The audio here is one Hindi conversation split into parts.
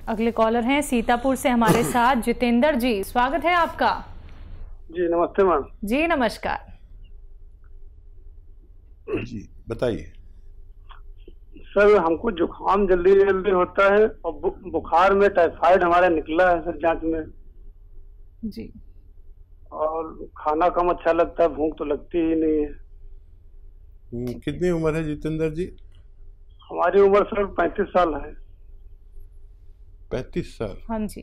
अगले कॉलर हैं सीतापुर से हमारे साथ जितेंद्र जी, स्वागत है आपका। जी नमस्ते मैम। जी नमस्कार जी बताइए। सर हमको जुकाम जल्दी जल्दी होता है और बुखार में टाइफाइड हमारा निकला है सर जांच में। जी। और खाना कम अच्छा लगता है, भूख तो लगती ही नहीं है। कितनी उम्र है जितेंद्र जी? हमारी उम्र सर 35 साल है। 35 साल? हाँ जी।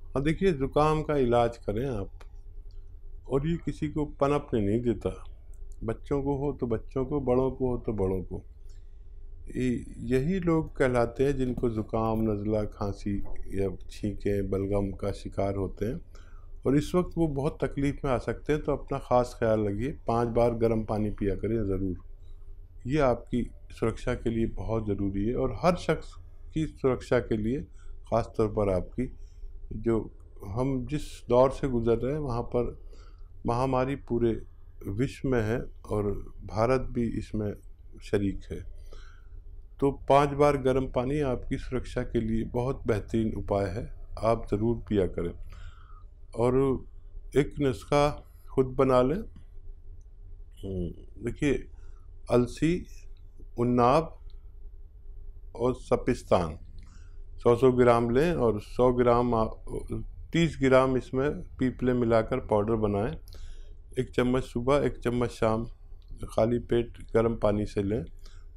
हाँ देखिए, जुकाम का इलाज करें आप, और ये किसी को पनपने नहीं देता। बच्चों को हो तो बच्चों को, बड़ों को हो तो बड़ों को। यही लोग कहलाते हैं जिनको ज़ुकाम, नज़ला, खांसी या छींकें, बलगम का शिकार होते हैं, और इस वक्त वो बहुत तकलीफ़ में आ सकते हैं। तो अपना ख़ास ख्याल रखिए, 5 बार गर्म पानी पिया करें ज़रूर। ये आपकी सुरक्षा के लिए बहुत ज़रूरी है, और हर शख्स की सुरक्षा के लिए, ख़ास तौर पर आपकी, जो हम जिस दौर से गुज़र रहे हैं वहाँ पर महामारी पूरे विश्व में है और भारत भी इसमें शरीक है। तो 5 बार गर्म पानी आपकी सुरक्षा के लिए बहुत बेहतरीन उपाय है, आप ज़रूर पिया करें। और एक नुस्खा खुद बना लें। देखिए, अलसी, उन्नाब और सपिस्तान 100-100 ग्राम लें, और 100 ग्राम 30 ग्राम इसमें पीपले मिलाकर पाउडर बनाएं। 1 चम्मच सुबह, 1 चम्मच शाम, खाली पेट गर्म पानी से लें,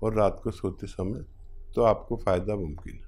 और रात को सोते समय, तो आपको फ़ायदा मुमकिन है।